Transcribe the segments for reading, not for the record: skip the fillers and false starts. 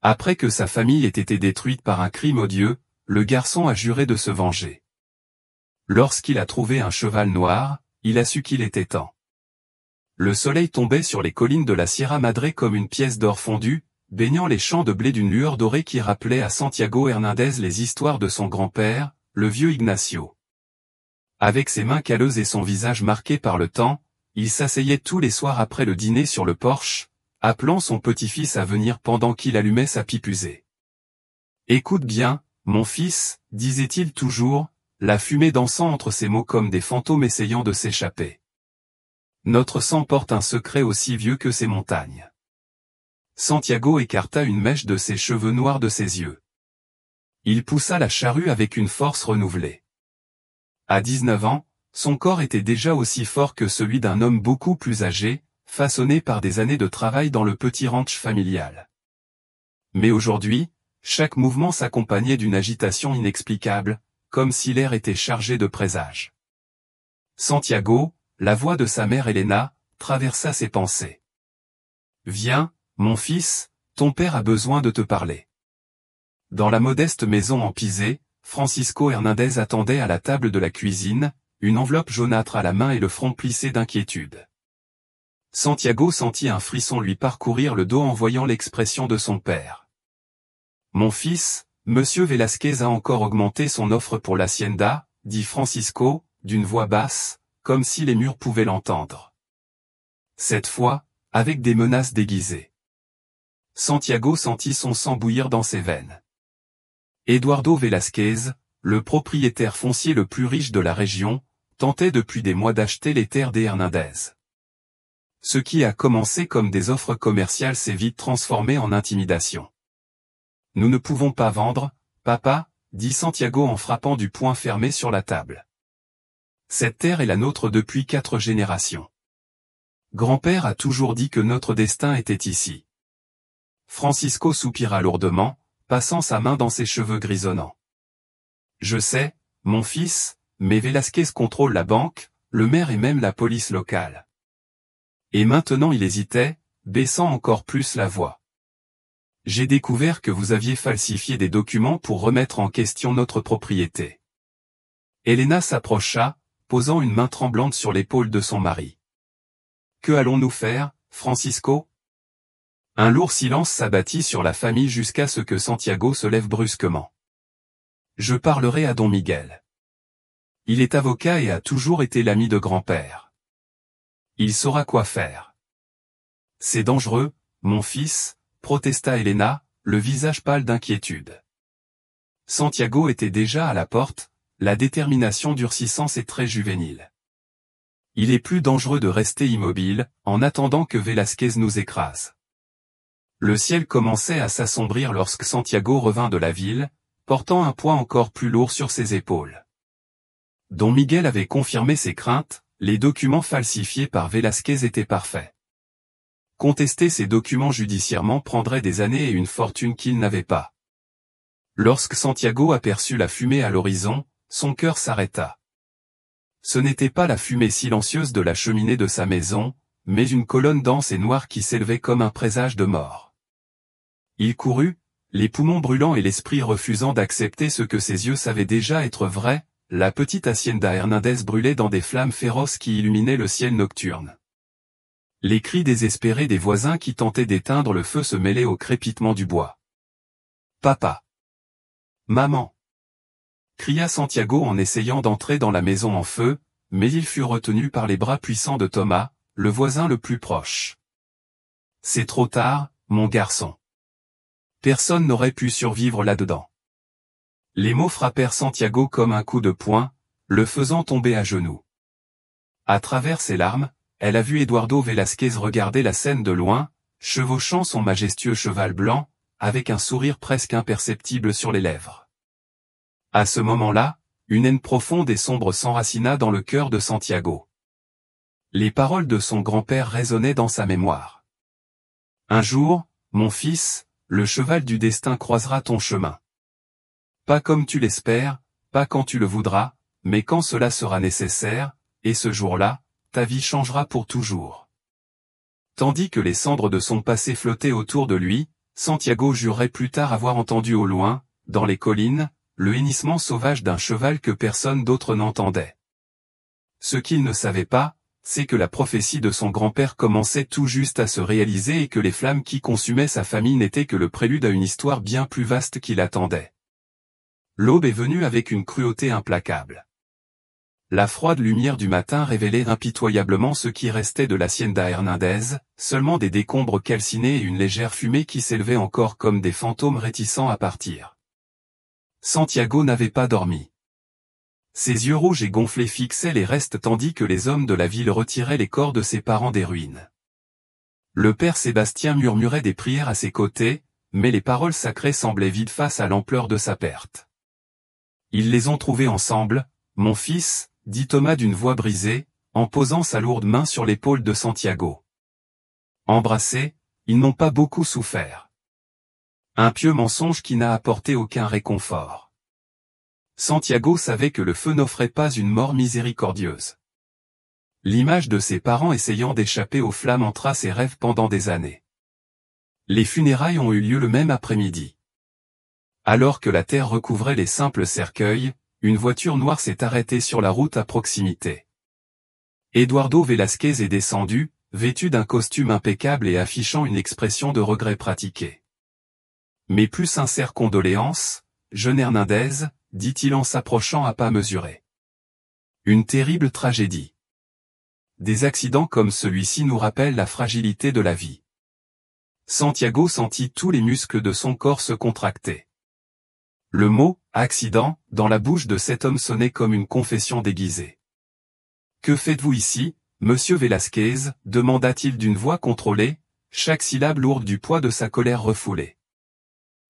Après que sa famille ait été détruite par un crime odieux, le garçon a juré de se venger. Lorsqu'il a trouvé un cheval noir, il a su qu'il était temps. Le soleil tombait sur les collines de la Sierra Madre comme une pièce d'or fondue, baignant les champs de blé d'une lueur dorée qui rappelait à Santiago Hernández les histoires de son grand-père, le vieux Ignacio. Avec ses mains calleuses et son visage marqué par le temps, il s'asseyait tous les soirs après le dîner sur le porche, appelant son petit-fils à venir pendant qu'il allumait sa pipe usée. « Écoute bien, mon fils, disait-il toujours, la fumée dansant entre ses mots comme des fantômes essayant de s'échapper. Notre sang porte un secret aussi vieux que ces montagnes. » Santiago écarta une mèche de ses cheveux noirs de ses yeux. Il poussa la charrue avec une force renouvelée. À 19 ans, son corps était déjà aussi fort que celui d'un homme beaucoup plus âgé, façonné par des années de travail dans le petit ranch familial. Mais aujourd'hui, chaque mouvement s'accompagnait d'une agitation inexplicable, comme si l'air était chargé de présages. Santiago, la voix de sa mère Elena, traversa ses pensées. « Viens, mon fils, ton père a besoin de te parler. » Dans la modeste maison en pisé, Francisco Hernández attendait à la table de la cuisine, une enveloppe jaunâtre à la main et le front plissé d'inquiétude. Santiago sentit un frisson lui parcourir le dos en voyant l'expression de son père. « Mon fils, Monsieur Velasquez a encore augmenté son offre pour l'hacienda, dit Francisco, d'une voix basse, comme si les murs pouvaient l'entendre. Cette fois, avec des menaces déguisées. Santiago sentit son sang bouillir dans ses veines. Eduardo Velasquez, le propriétaire foncier le plus riche de la région, tentait depuis des mois d'acheter les terres des Hernández. Ce qui a commencé comme des offres commerciales s'est vite transformé en intimidation. « Nous ne pouvons pas vendre, papa, dit Santiago en frappant du poing fermé sur la table. Cette terre est la nôtre depuis 4 générations. Grand-père a toujours dit que notre destin était ici. » Francisco soupira lourdement, passant sa main dans ses cheveux grisonnants. « Je sais, mon fils, mais Velasquez contrôle la banque, le maire et même la police locale. » Et maintenant il hésitait, baissant encore plus la voix. « J'ai découvert que vous aviez falsifié des documents pour remettre en question notre propriété. » Elena s'approcha, posant une main tremblante sur l'épaule de son mari. « Que allons-nous faire, Francisco ?» Un lourd silence s'abattit sur la famille jusqu'à ce que Santiago se lève brusquement. « Je parlerai à Don Miguel. Il est avocat et a toujours été l'ami de grand-père. Il saura quoi faire. »« C'est dangereux, mon fils, » protesta Elena, le visage pâle d'inquiétude. Santiago était déjà à la porte, la détermination durcissant ses traits juvéniles. « Il est plus dangereux de rester immobile, en attendant que Velasquez nous écrase. » Le ciel commençait à s'assombrir lorsque Santiago revint de la ville, portant un poids encore plus lourd sur ses épaules. Don Miguel avait confirmé ses craintes, les documents falsifiés par Velasquez étaient parfaits. Contester ces documents judiciairement prendrait des années et une fortune qu'il n'avait pas. Lorsque Santiago aperçut la fumée à l'horizon, son cœur s'arrêta. Ce n'était pas la fumée silencieuse de la cheminée de sa maison, mais une colonne dense et noire qui s'élevait comme un présage de mort. Il courut, les poumons brûlants et l'esprit refusant d'accepter ce que ses yeux savaient déjà être vrai. La petite hacienda Hernández brûlait dans des flammes féroces qui illuminaient le ciel nocturne. Les cris désespérés des voisins qui tentaient d'éteindre le feu se mêlaient au crépitement du bois. « Papa ! Maman !» cria Santiago en essayant d'entrer dans la maison en feu, mais il fut retenu par les bras puissants de Thomas, le voisin le plus proche. « C'est trop tard, mon garçon. Personne n'aurait pu survivre là-dedans. » Les mots frappèrent Santiago comme un coup de poing, le faisant tomber à genoux. À travers ses larmes, elle a vu Eduardo Velasquez regarder la scène de loin, chevauchant son majestueux cheval blanc, avec un sourire presque imperceptible sur les lèvres. À ce moment-là, une haine profonde et sombre s'enracina dans le cœur de Santiago. Les paroles de son grand-père résonnaient dans sa mémoire. « Un jour, mon fils, le cheval du destin croisera ton chemin. Pas comme tu l'espères, pas quand tu le voudras, mais quand cela sera nécessaire, et ce jour-là, ta vie changera pour toujours. » Tandis que les cendres de son passé flottaient autour de lui, Santiago jurerait plus tard avoir entendu au loin, dans les collines, le hennissement sauvage d'un cheval que personne d'autre n'entendait. Ce qu'il ne savait pas, c'est que la prophétie de son grand-père commençait tout juste à se réaliser et que les flammes qui consumaient sa famille n'étaient que le prélude à une histoire bien plus vaste qui l'attendait. L'aube est venue avec une cruauté implacable. La froide lumière du matin révélait impitoyablement ce qui restait de l'hacienda Hernández, seulement des décombres calcinés et une légère fumée qui s'élevait encore comme des fantômes réticents à partir. Santiago n'avait pas dormi. Ses yeux rouges et gonflés fixaient les restes tandis que les hommes de la ville retiraient les corps de ses parents des ruines. Le père Sébastien murmurait des prières à ses côtés, mais les paroles sacrées semblaient vides face à l'ampleur de sa perte. Ils les ont trouvés ensemble, mon fils, dit Thomas d'une voix brisée, en posant sa lourde main sur l'épaule de Santiago. Embrassés, ils n'ont pas beaucoup souffert. Un pieux mensonge qui n'a apporté aucun réconfort. Santiago savait que le feu n'offrait pas une mort miséricordieuse. L'image de ses parents essayant d'échapper aux flammes entra ses rêves pendant des années. Les funérailles ont eu lieu le même après-midi. Alors que la terre recouvrait les simples cercueils, une voiture noire s'est arrêtée sur la route à proximité. Eduardo Velázquez est descendu, vêtu d'un costume impeccable et affichant une expression de regret pratiqué. Mes plus sincères condoléances, jeune Hernández, dit-il en s'approchant à pas mesurés. Une terrible tragédie. Des accidents comme celui-ci nous rappellent la fragilité de la vie. Santiago sentit tous les muscles de son corps se contracter. Le mot « accident » dans la bouche de cet homme sonnait comme une confession déguisée. « Que faites-vous ici, monsieur Velázquez » demanda-t-il d'une voix contrôlée, chaque syllabe lourde du poids de sa colère refoulée.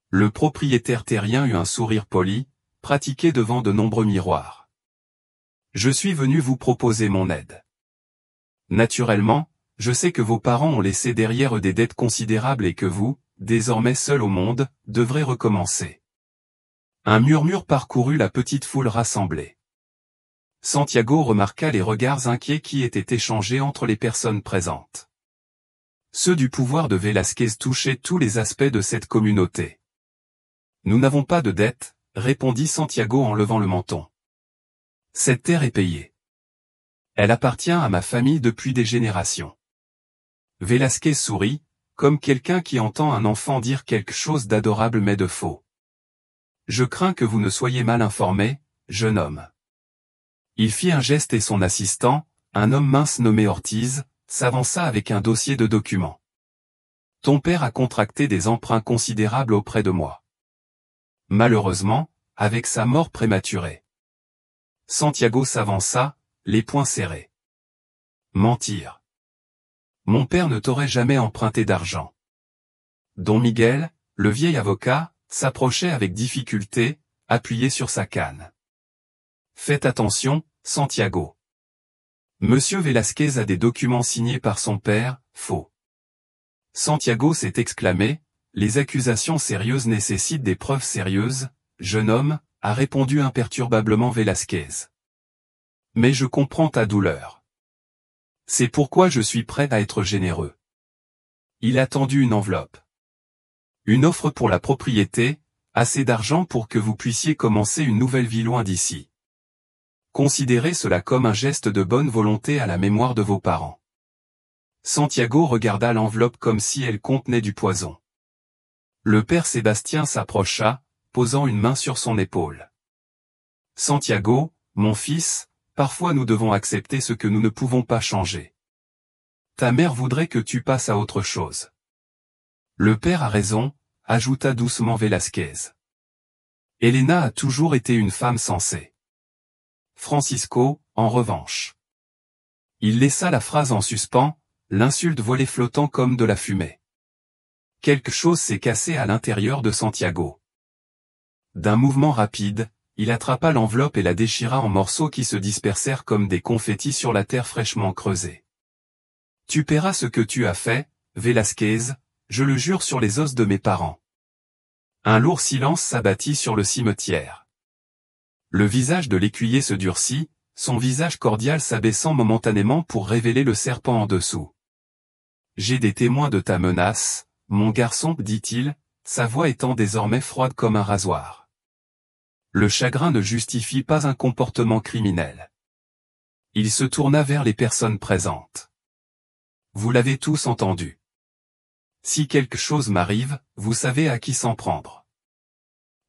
Le propriétaire terrien eut un sourire poli, pratiqué devant de nombreux miroirs. « Je suis venu vous proposer mon aide. Naturellement, je sais que vos parents ont laissé derrière eux des dettes considérables et que vous, désormais seul au monde, devrez recommencer. » Un murmure parcourut la petite foule rassemblée. Santiago remarqua les regards inquiets qui étaient échangés entre les personnes présentes. Ceux du pouvoir de Velázquez touchaient tous les aspects de cette communauté. « Nous n'avons pas de dette, » répondit Santiago en levant le menton. « Cette terre est payée. Elle appartient à ma famille depuis des générations. » Velázquez sourit, comme quelqu'un qui entend un enfant dire quelque chose d'adorable mais de faux. « Je crains que vous ne soyez mal informé, jeune homme. » Il fit un geste et son assistant, un homme mince nommé Ortiz, s'avança avec un dossier de documents. « Ton père a contracté des emprunts considérables auprès de moi. Malheureusement, avec sa mort prématurée. » Santiago s'avança, les poings serrés. « Mentir. Mon père ne t'aurait jamais emprunté d'argent. » Don Miguel, le vieil avocat, s'approchait avec difficulté, appuyé sur sa canne. « Faites attention, Santiago. Monsieur Velázquez a des documents signés par son père, faux. » Santiago s'est exclamé, « Les accusations sérieuses nécessitent des preuves sérieuses, jeune homme, » a répondu imperturbablement Velázquez. « Mais je comprends ta douleur. C'est pourquoi je suis prêt à être généreux. » Il a tendu une enveloppe. « Une offre pour la propriété, assez d'argent pour que vous puissiez commencer une nouvelle vie loin d'ici. Considérez cela comme un geste de bonne volonté à la mémoire de vos parents. » Santiago regarda l'enveloppe comme si elle contenait du poison. Le père Sébastien s'approcha, posant une main sur son épaule. « Santiago, mon fils, parfois nous devons accepter ce que nous ne pouvons pas changer. Ta mère voudrait que tu passes à autre chose. » Le père a raison, ajouta doucement Velázquez. Elena a toujours été une femme sensée. Francisco, en revanche. Il laissa la phrase en suspens, l'insulte volait flottant comme de la fumée. Quelque chose s'est cassé à l'intérieur de Santiago. D'un mouvement rapide, il attrapa l'enveloppe et la déchira en morceaux qui se dispersèrent comme des confettis sur la terre fraîchement creusée. « Tu paieras ce que tu as fait, Velázquez, je le jure sur les os de mes parents. » Un lourd silence s'abattit sur le cimetière. Le visage de l'écuyer se durcit, son visage cordial s'abaissant momentanément pour révéler le serpent en dessous. « J'ai des témoins de ta menace, mon garçon, dit-il, sa voix étant désormais froide comme un rasoir. Le chagrin ne justifie pas un comportement criminel. Il se tourna vers les personnes présentes. Vous l'avez tous entendu. Si quelque chose m'arrive, vous savez à qui s'en prendre.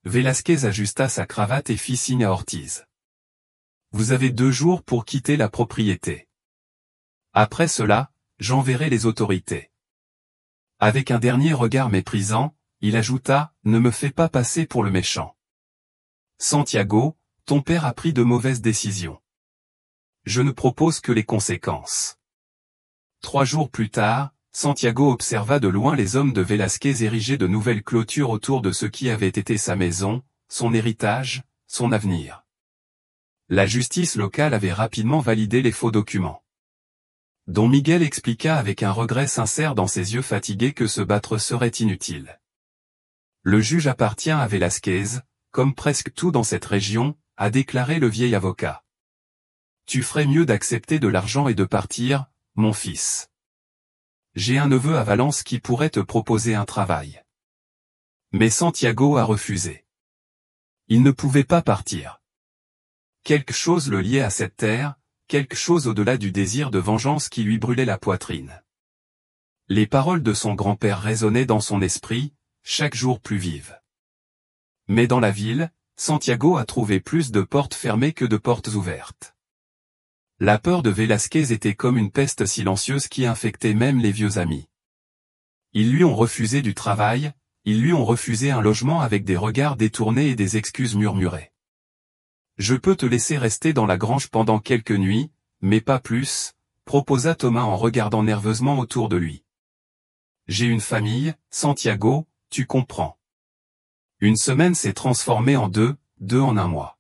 Velasquez ajusta sa cravate et fit signe à Ortiz. Vous avez 2 jours pour quitter la propriété. Après cela, j'enverrai les autorités. Avec un dernier regard méprisant, il ajouta, ne me fais pas passer pour le méchant. Santiago, ton père a pris de mauvaises décisions. Je ne propose que les conséquences. 3 jours plus tard, Santiago observa de loin les hommes de Velasquez ériger de nouvelles clôtures autour de ce qui avait été sa maison, son héritage, son avenir. La justice locale avait rapidement validé les faux documents. Don Miguel expliqua avec un regret sincère dans ses yeux fatigués que se battre serait inutile. Le juge appartient à Velasquez, comme presque tout dans cette région, a déclaré le vieil avocat. Tu ferais mieux d'accepter de l'argent et de partir, mon fils. J'ai un neveu à Valence qui pourrait te proposer un travail. Mais Santiago a refusé. Il ne pouvait pas partir. Quelque chose le liait à cette terre, quelque chose au-delà du désir de vengeance qui lui brûlait la poitrine. Les paroles de son grand-père résonnaient dans son esprit, chaque jour plus vives. Mais dans la ville, Santiago a trouvé plus de portes fermées que de portes ouvertes. La peur de Velasquez était comme une peste silencieuse qui infectait même les vieux amis. Ils lui ont refusé du travail, ils lui ont refusé un logement avec des regards détournés et des excuses murmurées. Je peux te laisser rester dans la grange pendant quelques nuits, mais pas plus, proposa Thomas en regardant nerveusement autour de lui. J'ai une famille, Santiago, tu comprends. Une semaine s'est transformée en 2 en un mois.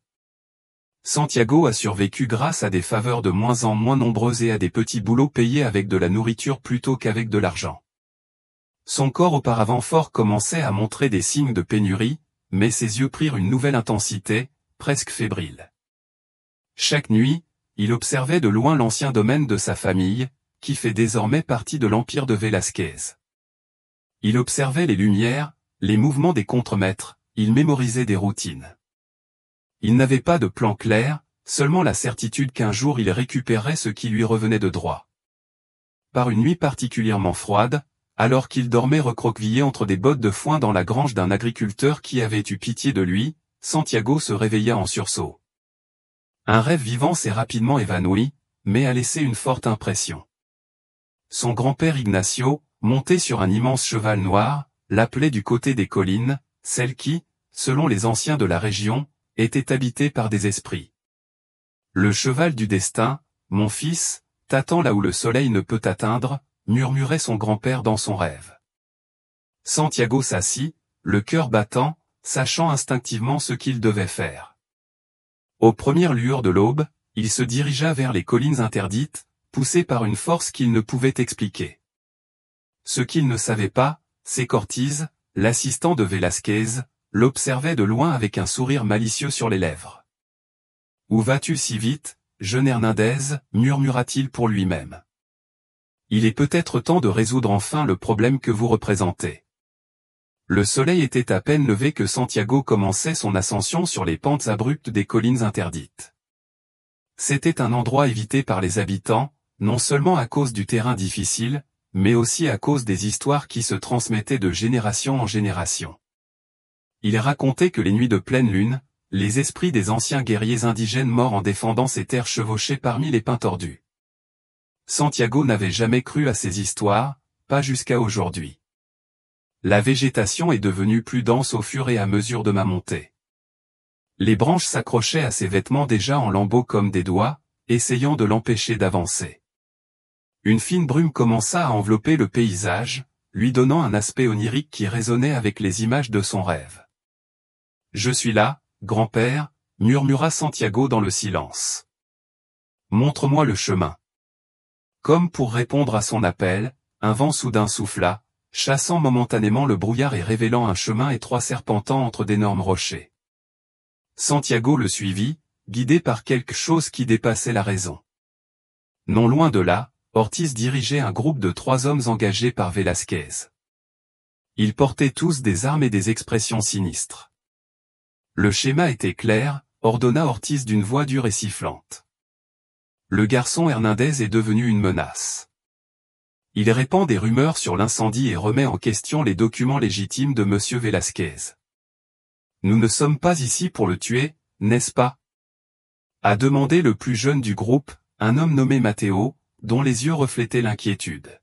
Santiago a survécu grâce à des faveurs de moins en moins nombreuses et à des petits boulots payés avec de la nourriture plutôt qu'avec de l'argent. Son corps auparavant fort commençait à montrer des signes de pénurie, mais ses yeux prirent une nouvelle intensité, presque fébrile. Chaque nuit, il observait de loin l'ancien domaine de sa famille, qui fait désormais partie de l'empire de Velasquez. Il observait les lumières, les mouvements des contremaîtres, il mémorisait des routines. Il n'avait pas de plan clair, seulement la certitude qu'un jour il récupérerait ce qui lui revenait de droit. Par une nuit particulièrement froide, alors qu'il dormait recroquevillé entre des bottes de foin dans la grange d'un agriculteur qui avait eu pitié de lui, Santiago se réveilla en sursaut. Un rêve vivant s'est rapidement évanoui, mais a laissé une forte impression. Son grand-père Ignacio, monté sur un immense cheval noir, l'appelait du côté des collines, celles qui, selon les anciens de la région, étaient habitées par des esprits. Le cheval du destin, mon fils, t'attend là où le soleil ne peut t'atteindre, murmurait son grand-père dans son rêve. Santiago s'assit, le cœur battant, sachant instinctivement ce qu'il devait faire. Aux premières lueurs de l'aube, il se dirigea vers les collines interdites, poussé par une force qu'il ne pouvait expliquer. Ce qu'il ne savait pas, c'est qu'Ortiz, l'assistant de Velasquez, l'observait de loin avec un sourire malicieux sur les lèvres. « Où vas-tu si vite, jeune Hernandez » murmura-t-il pour lui-même. « Il est peut-être temps de résoudre enfin le problème que vous représentez. » Le soleil était à peine levé que Santiago commençait son ascension sur les pentes abruptes des collines interdites. C'était un endroit évité par les habitants, non seulement à cause du terrain difficile, mais aussi à cause des histoires qui se transmettaient de génération en génération. Il racontait que les nuits de pleine lune, les esprits des anciens guerriers indigènes morts en défendant ces terres chevauchaient parmi les pins tordus. Santiago n'avait jamais cru à ces histoires, pas jusqu'à aujourd'hui. La végétation est devenue plus dense au fur et à mesure de ma montée. Les branches s'accrochaient à ses vêtements déjà en lambeaux comme des doigts, essayant de l'empêcher d'avancer. Une fine brume commença à envelopper le paysage, lui donnant un aspect onirique qui résonnait avec les images de son rêve. « Je suis là, grand-père » murmura Santiago dans le silence. « Montre-moi le chemin. » Comme pour répondre à son appel, un vent soudain souffla, chassant momentanément le brouillard et révélant un chemin étroit serpentant entre d'énormes rochers. Santiago le suivit, guidé par quelque chose qui dépassait la raison. Non loin de là, Ortiz dirigeait un groupe de 3 hommes engagés par Velasquez. Ils portaient tous des armes et des expressions sinistres. Le schéma était clair, ordonna Ortiz d'une voix dure et sifflante. Le garçon Hernandez est devenu une menace. Il répand des rumeurs sur l'incendie et remet en question les documents légitimes de Monsieur Velasquez. Nous ne sommes pas ici pour le tuer, n'est-ce pas? A demandé le plus jeune du groupe, un homme nommé Matteo, dont les yeux reflétaient l'inquiétude.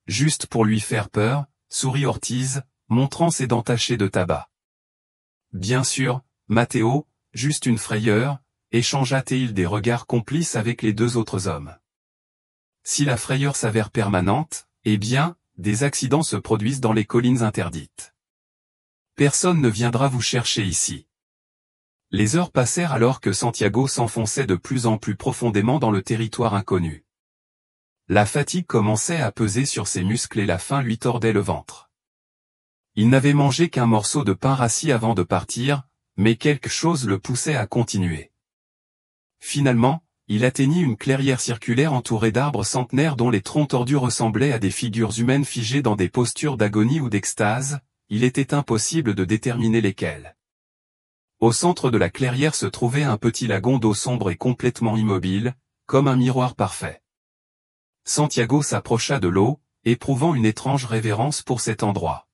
Juste pour lui faire peur, sourit Ortiz, montrant ses dents tachées de tabac. Bien sûr, Matteo, juste une frayeur, échangea-t-il des regards complices avec les deux autres hommes. Si la frayeur s'avère permanente, eh bien, des accidents se produisent dans les collines interdites. Personne ne viendra vous chercher ici. Les heures passèrent alors que Santiago s'enfonçait de plus en plus profondément dans le territoire inconnu. La fatigue commençait à peser sur ses muscles et la faim lui tordait le ventre. Il n'avait mangé qu'un morceau de pain rassis avant de partir, mais quelque chose le poussait à continuer. Finalement, il atteignit une clairière circulaire entourée d'arbres centenaires dont les troncs tordus ressemblaient à des figures humaines figées dans des postures d'agonie ou d'extase, il était impossible de déterminer lesquelles. Au centre de la clairière se trouvait un petit lagon d'eau sombre et complètement immobile, comme un miroir parfait. Santiago s'approcha de l'eau, éprouvant une étrange révérence pour cet endroit.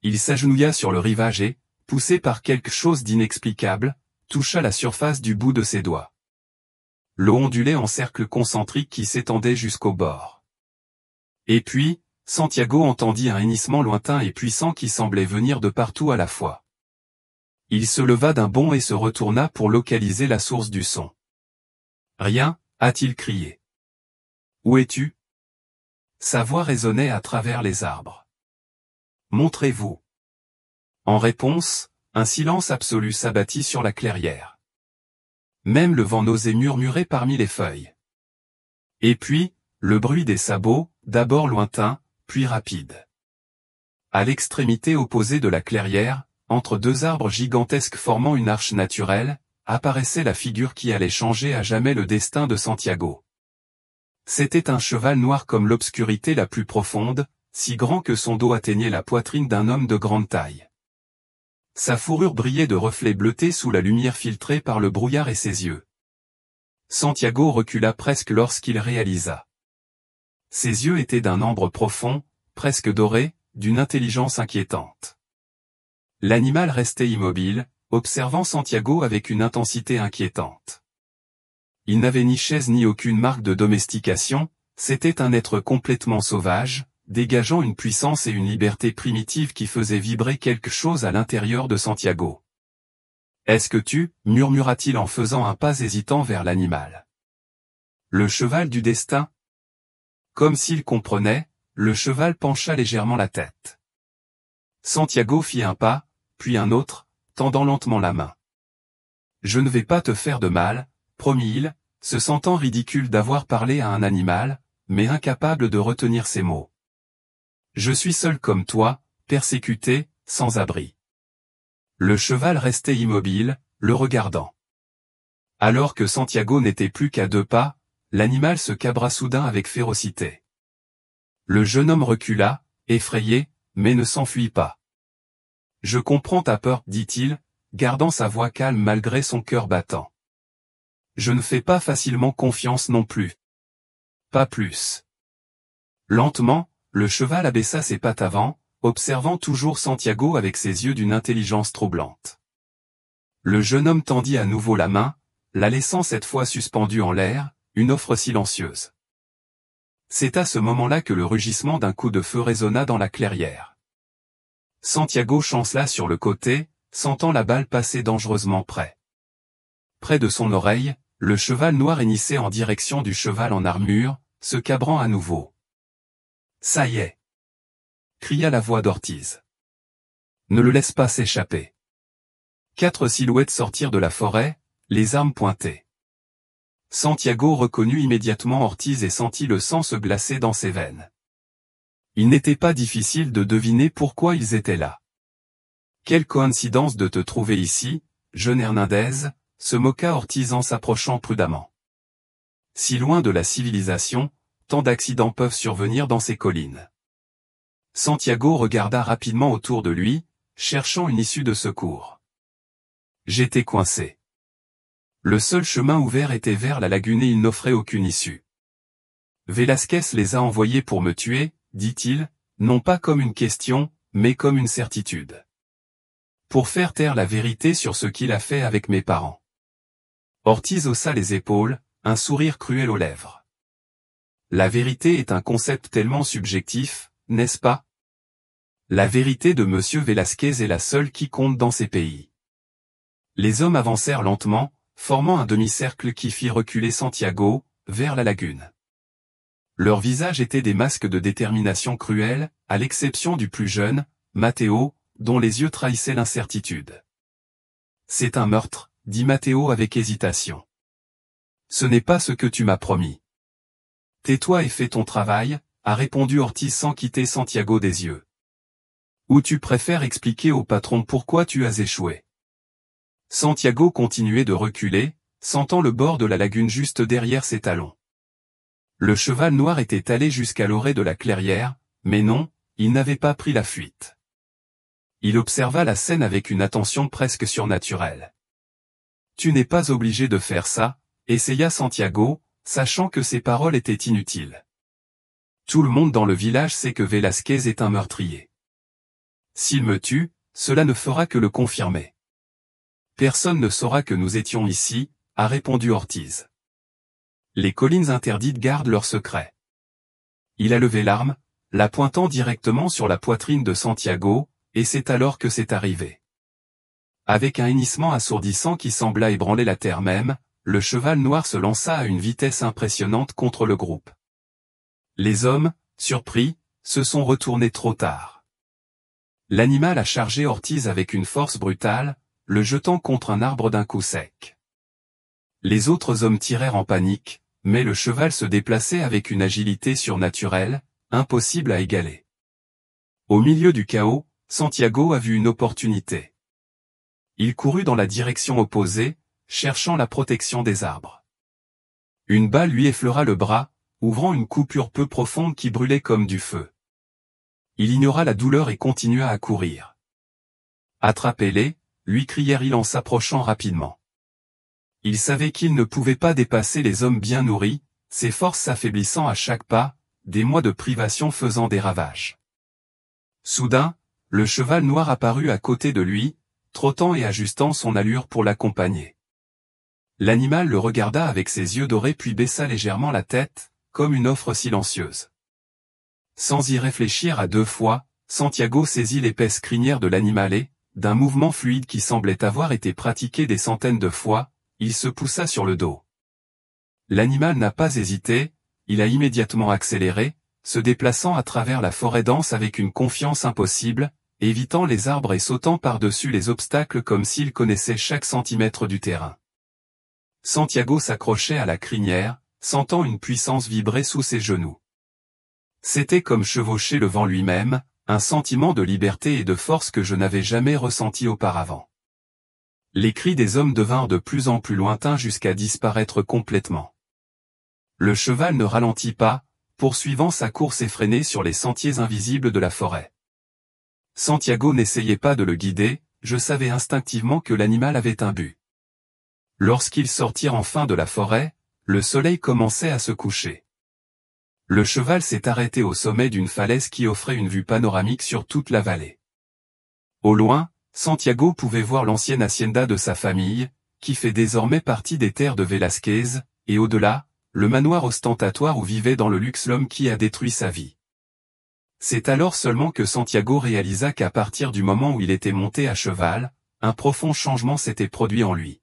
Il s'agenouilla sur le rivage et, poussé par quelque chose d'inexplicable, toucha la surface du bout de ses doigts. L'eau ondulait en cercle concentrique qui s'étendait jusqu'au bord. Et puis, Santiago entendit un hennissement lointain et puissant qui semblait venir de partout à la fois. Il se leva d'un bond et se retourna pour localiser la source du son. « Rien » a-t-il crié. « Où es-tu » Sa voix résonnait à travers les arbres. « Montrez-vous. » En réponse, un silence absolu s'abattit sur la clairière. Même le vent n'osait murmurer parmi les feuilles. Et puis, le bruit des sabots, d'abord lointain, puis rapide. À l'extrémité opposée de la clairière, entre deux arbres gigantesques formant une arche naturelle, apparaissait la figure qui allait changer à jamais le destin de Santiago. C'était un cheval noir comme l'obscurité la plus profonde, si grand que son dos atteignait la poitrine d'un homme de grande taille. Sa fourrure brillait de reflets bleutés sous la lumière filtrée par le brouillard et ses yeux. Santiago recula presque lorsqu'il réalisa. Ses yeux étaient d'un ambre profond, presque doré, d'une intelligence inquiétante. L'animal restait immobile, observant Santiago avec une intensité inquiétante. Il n'avait ni chaise ni aucune marque de domestication, c'était un être complètement sauvage, dégageant une puissance et une liberté primitives qui faisaient vibrer quelque chose à l'intérieur de Santiago. « Est-ce que tu » murmura-t-il en faisant un pas hésitant vers l'animal. « Le cheval du destin » Comme s'il comprenait, le cheval pencha légèrement la tête. Santiago fit un pas, puis un autre, tendant lentement la main. « Je ne vais pas te faire de mal » promit-il, se sentant ridicule d'avoir parlé à un animal, mais incapable de retenir ses mots. « Je suis seul comme toi, persécuté, sans abri. » Le cheval restait immobile, le regardant. Alors que Santiago n'était plus qu'à 2 pas, l'animal se cabra soudain avec férocité. Le jeune homme recula, effrayé, mais ne s'enfuit pas. « Je comprends ta peur, dit-il, gardant sa voix calme malgré son cœur battant. Je ne fais pas facilement confiance non plus. Pas plus. » Lentement, le cheval abaissa ses pattes avant, observant toujours Santiago avec ses yeux d'une intelligence troublante. Le jeune homme tendit à nouveau la main, la laissant cette fois suspendue en l'air, une offre silencieuse. C'est à ce moment-là que le rugissement d'un coup de feu résonna dans la clairière. Santiago chancela sur le côté, sentant la balle passer dangereusement près. Près de son oreille, le cheval noir hennissait en direction du cheval en armure, se cabrant à nouveau. « Ça y est !» cria la voix d'Ortiz. « Ne le laisse pas s'échapper. » 4 silhouettes sortirent de la forêt, les armes pointées. Santiago reconnut immédiatement Ortiz et sentit le sang se glacer dans ses veines. Il n'était pas difficile de deviner pourquoi ils étaient là. « Quelle coïncidence de te trouver ici, jeune Hernandez !» se moqua Ortiz en s'approchant prudemment. « Si loin de la civilisation, tant d'accidents peuvent survenir dans ces collines. » Santiago regarda rapidement autour de lui, cherchant une issue de secours. J'étais coincé. Le seul chemin ouvert était vers la lagune et il n'offrait aucune issue. Velasquez les a envoyés pour me tuer, dit-il, non pas comme une question, mais comme une certitude. Pour faire taire la vérité sur ce qu'il a fait avec mes parents. Ortiz haussa les épaules, un sourire cruel aux lèvres. La vérité est un concept tellement subjectif, n'est-ce pas? La vérité de Monsieur Velasquez est la seule qui compte dans ces pays. Les hommes avancèrent lentement, formant un demi-cercle qui fit reculer Santiago, vers la lagune. Leurs visages étaient des masques de détermination cruelle, à l'exception du plus jeune, Matteo, dont les yeux trahissaient l'incertitude. C'est un meurtre, dit Matteo avec hésitation. Ce n'est pas ce que tu m'as promis. Tais-toi et fais ton travail, a répondu Ortiz sans quitter Santiago des yeux. Ou tu préfères expliquer au patron pourquoi tu as échoué. Santiago continuait de reculer, sentant le bord de la lagune juste derrière ses talons. Le cheval noir était allé jusqu'à l'orée de la clairière, mais non, il n'avait pas pris la fuite. Il observa la scène avec une attention presque surnaturelle. Tu n'es pas obligé de faire ça, essaya Santiago, sachant que ses paroles étaient inutiles. Tout le monde dans le village sait que Velasquez est un meurtrier. S'il me tue, cela ne fera que le confirmer. Personne ne saura que nous étions ici, a répondu Ortiz. Les collines interdites gardent leur secret. Il a levé l'arme, la pointant directement sur la poitrine de Santiago, et c'est alors que c'est arrivé. Avec un hennissement assourdissant qui sembla ébranler la terre même, le cheval noir se lança à une vitesse impressionnante contre le groupe. Les hommes, surpris, se sont retournés trop tard. L'animal a chargé Ortiz avec une force brutale, le jetant contre un arbre d'un coup sec. Les autres hommes tirèrent en panique, mais le cheval se déplaçait avec une agilité surnaturelle, impossible à égaler. Au milieu du chaos, Santiago a vu une opportunité. Il courut dans la direction opposée, cherchant la protection des arbres. Une balle lui effleura le bras, ouvrant une coupure peu profonde qui brûlait comme du feu. Il ignora la douleur et continua à courir. Attrapez-les, lui crièrent-ils en s'approchant rapidement. Il savait qu'il ne pouvait pas dépasser les hommes bien nourris, ses forces s'affaiblissant à chaque pas, des mois de privation faisant des ravages. Soudain, le cheval noir apparut à côté de lui, trottant et ajustant son allure pour l'accompagner. L'animal le regarda avec ses yeux dorés puis baissa légèrement la tête, comme une offre silencieuse. Sans y réfléchir à deux fois, Santiago saisit l'épaisse crinière de l'animal et, d'un mouvement fluide qui semblait avoir été pratiqué des centaines de fois, il se poussa sur le dos. L'animal n'a pas hésité, il a immédiatement accéléré, se déplaçant à travers la forêt dense avec une confiance impossible, évitant les arbres et sautant par-dessus les obstacles comme s'il connaissait chaque centimètre du terrain. Santiago s'accrochait à la crinière, sentant une puissance vibrer sous ses genoux. C'était comme chevaucher le vent lui-même, un sentiment de liberté et de force que je n'avais jamais ressenti auparavant. Les cris des hommes devinrent de plus en plus lointains jusqu'à disparaître complètement. Le cheval ne ralentit pas, poursuivant sa course effrénée sur les sentiers invisibles de la forêt. Santiago n'essayait pas de le guider, je savais instinctivement que l'animal avait un but. Lorsqu'ils sortirent enfin de la forêt, le soleil commençait à se coucher. Le cheval s'est arrêté au sommet d'une falaise qui offrait une vue panoramique sur toute la vallée. Au loin, Santiago pouvait voir l'ancienne hacienda de sa famille, qui fait désormais partie des terres de Velasquez, et au-delà, le manoir ostentatoire où vivait dans le luxe l'homme qui a détruit sa vie. C'est alors seulement que Santiago réalisa qu'à partir du moment où il était monté à cheval, un profond changement s'était produit en lui.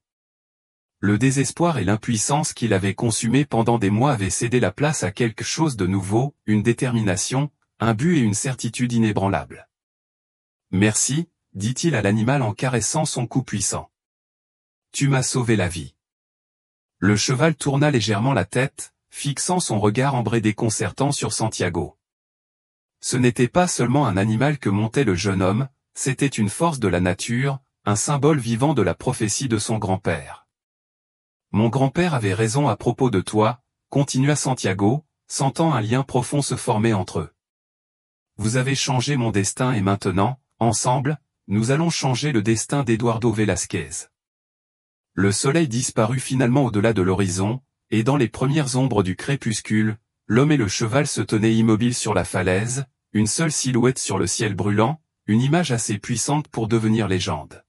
Le désespoir et l'impuissance qu'il avait consumés pendant des mois avaient cédé la place à quelque chose de nouveau, une détermination, un but et une certitude inébranlables. Merci, dit-il à l'animal en caressant son cou puissant. Tu m'as sauvé la vie. Le cheval tourna légèrement la tête, fixant son regard ambré déconcertant sur Santiago. Ce n'était pas seulement un animal que montait le jeune homme, c'était une force de la nature, un symbole vivant de la prophétie de son grand-père. Mon grand-père avait raison à propos de toi, continua Santiago, sentant un lien profond se former entre eux. vous avez changé mon destin et maintenant, ensemble, nous allons changer le destin d'Eduardo Velázquez. Le soleil disparut finalement au-delà de l'horizon, et dans les premières ombres du crépuscule, l'homme et le cheval se tenaient immobiles sur la falaise, une seule silhouette sur le ciel brûlant, une image assez puissante pour devenir légende.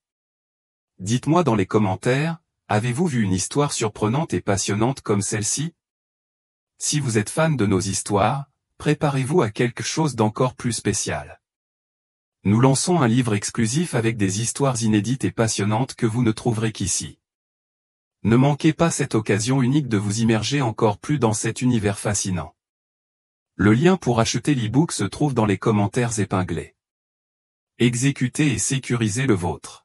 Dites-moi dans les commentaires, avez-vous vu une histoire surprenante et passionnante comme celle-ci? Si vous êtes fan de nos histoires, préparez-vous à quelque chose d'encore plus spécial. Nous lançons un livre exclusif avec des histoires inédites et passionnantes que vous ne trouverez qu'ici. Ne manquez pas cette occasion unique de vous immerger encore plus dans cet univers fascinant. Le lien pour acheter l'e-book se trouve dans les commentaires épinglés. Exécutez et sécurisez le vôtre.